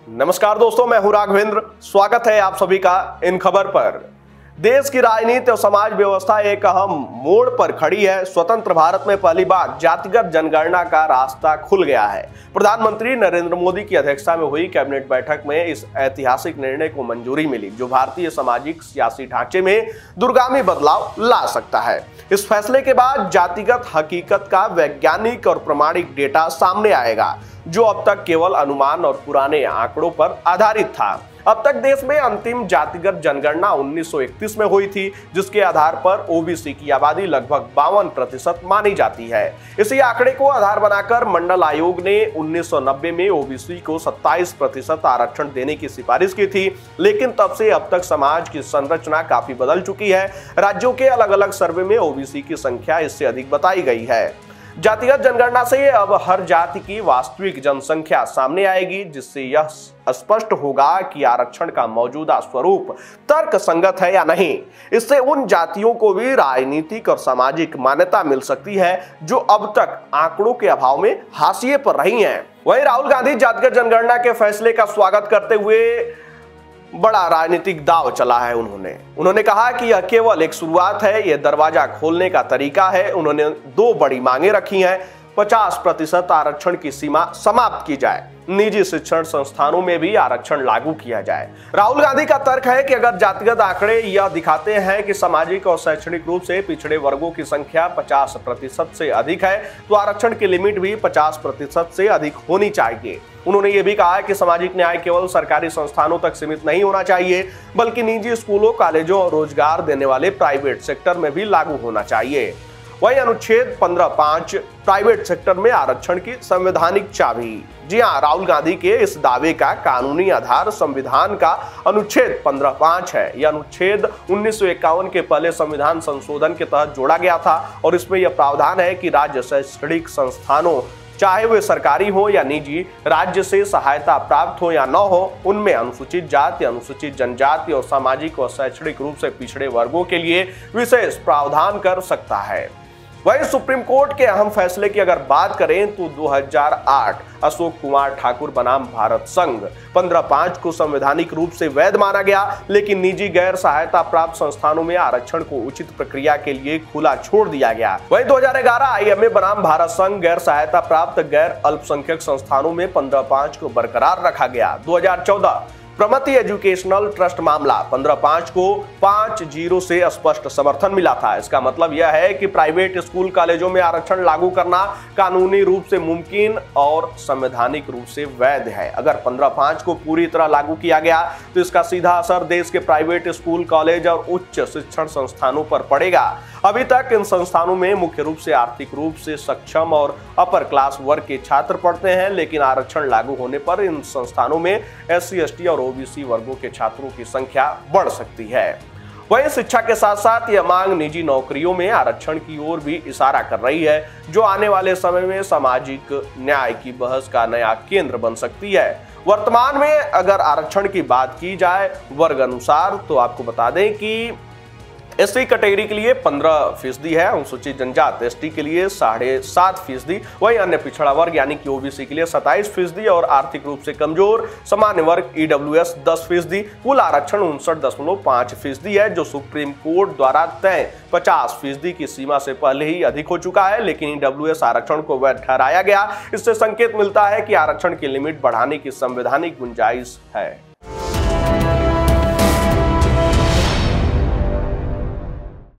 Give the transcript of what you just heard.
नमस्कार दोस्तों, मैं हूं राघवेंद्र। स्वागत है आप सभी का इन खबर पर। देश की राजनीति और समाज व्यवस्था एक अहम मोड़ पर खड़ी है। स्वतंत्र भारत में पहली बार जातिगत जनगणना का रास्ता खुल गया है। प्रधानमंत्री नरेंद्र मोदी की अध्यक्षता में हुई कैबिनेट बैठक में इस ऐतिहासिक निर्णय को मंजूरी मिली, जो भारतीय सामाजिक सियासी ढांचे में दूरगामी बदलाव ला सकता है। इस फैसले के बाद जातिगत हकीकत का वैज्ञानिक और प्रमाणिक डेटा सामने आएगा, जो अब तक केवल अनुमान और पुराने आंकड़ों पर आधारित था। अब तक देश में अंतिम जातिगत जनगणना 1931 में हुई थी, जिसके आधार पर ओबीसी की आबादी लगभग 52% मानी जाती है। इसी आंकड़े को आधार बनाकर मंडल आयोग ने 1990 में ओबीसी को 27% आरक्षण देने की सिफारिश की थी, लेकिन तब से अब तक समाज की संरचना काफी बदल चुकी है। राज्यों के अलग अलग सर्वे में ओबीसी की संख्या इससे अधिक बताई गई है। जातिगत जनगणना से अब हर जाति की वास्तविक जनसंख्या सामने आएगी, जिससे यह स्पष्ट होगा कि आरक्षण का मौजूदा स्वरूप तर्कसंगत है या नहीं। इससे उन जातियों को भी राजनीतिक और सामाजिक मान्यता मिल सकती है, जो अब तक आंकड़ों के अभाव में हाशिए पर रही हैं। वहीं राहुल गांधी जातिगत जनगणना के फैसले का स्वागत करते हुए बड़ा राजनीतिक दांव चला है। उन्होंने कहा कि यह केवल एक शुरुआत है, यह दरवाजा खोलने का तरीका है। उन्होंने दो बड़ी मांगे रखी हैं। 50% आरक्षण की सीमा समाप्त की जाए, निजी शिक्षण संस्थानों में भी आरक्षण लागू किया जाए। राहुल गांधी का तर्क है कि अगर जातिगत आंकड़े यह दिखाते हैं कि सामाजिक और शैक्षणिक रूप से पिछड़े वर्गों की संख्या 50% से अधिक है, तो आरक्षण की लिमिट भी 50% से अधिक होनी चाहिए। उन्होंने ये भी कहा कि सामाजिक न्याय केवल सरकारी संस्थानों तक सीमित नहीं होना चाहिए, बल्कि निजी स्कूलों, कॉलेजों और रोजगार देने वाले प्राइवेट सेक्टर में भी लागू होना चाहिए। वही अनुच्छेद 15(5) प्राइवेट सेक्टर में आरक्षण की संवैधानिक चाबी। जी हां, राहुल गांधी के इस दावे का कानूनी आधार संविधान का अनुच्छेद 15(5) है। यह अनुच्छेद 1951 के पहले संविधान संशोधन के तहत जोड़ा गया था और इसमें यह प्रावधान है कि राज्य शैक्षणिक संस्थानों, चाहे वे सरकारी हो या निजी, राज्य से सहायता प्राप्त हो या न हो, उनमें अनुसूचित जाति, अनुसूचित जनजाति और सामाजिक और शैक्षणिक रूप से पिछड़े वर्गों के लिए विशेष प्रावधान कर सकता है। वहीं सुप्रीम कोर्ट के अहम फैसले की अगर बात करें तो 2008 अशोक कुमार ठाकुर बनाम भारत संघ 15(5) को संवैधानिक रूप से वैध माना गया, लेकिन निजी गैर सहायता प्राप्त संस्थानों में आरक्षण को उचित प्रक्रिया के लिए खुला छोड़ दिया गया। वहीं 2011 आईएमए बनाम भारत संघ गैर सहायता प्राप्त गैर अल्पसंख्यक संस्थानों में 15(5) को बरकरार रखा गया। 2014 प्रमति एजुकेशनल ट्रस्ट मामला 15(5) को 5-0 से स्पष्ट समर्थन मिला था। इसका मतलब यह है कि प्राइवेट स्कूल कॉलेजों में आरक्षण लागू करना कानूनी रूप से मुमकिन और संवैधानिक रूप से वैध है। अगर 15(5) को पूरी तरह लागू किया गया तो इसका सीधा असर देश के प्राइवेट स्कूल, कॉलेज और उच्च शिक्षण संस्थानों पर पड़ेगा। अभी तक इन संस्थानों में मुख्य रूप से आर्थिक रूप से सक्षम और अपर क्लास वर्ग के छात्र पढ़ते हैं, लेकिन आरक्षण लागू होने पर इन संस्थानों में SC, ST और ओबीसी वर्गों के छात्रों की संख्या बढ़ सकती है। वहीं शिक्षा के साथ साथ यह मांग निजी नौकरियों में आरक्षण की ओर भी इशारा कर रही है, जो आने वाले समय में सामाजिक न्याय की बहस का नया केंद्र बन सकती है। वर्तमान में अगर आरक्षण की बात की जाए वर्ग अनुसार, तो आपको बता दें कि SC कैटेगरी के लिए 15% है, अनुसूचित जनजाति ST के लिए 7.5%, वही अन्य पिछड़ा वर्ग यानी कि ओबीसी के लिए 27% और आर्थिक रूप से कमजोर सामान्य वर्ग EWS 10%। कुल आरक्षण 59.5% है, जो सुप्रीम कोर्ट द्वारा तय 50% की सीमा से पहले ही अधिक हो चुका है, लेकिन EWS आरक्षण को वैध ठहराया गया। इससे संकेत मिलता है कि आरक्षण की लिमिट बढ़ाने की संवैधानिक गुंजाइश है।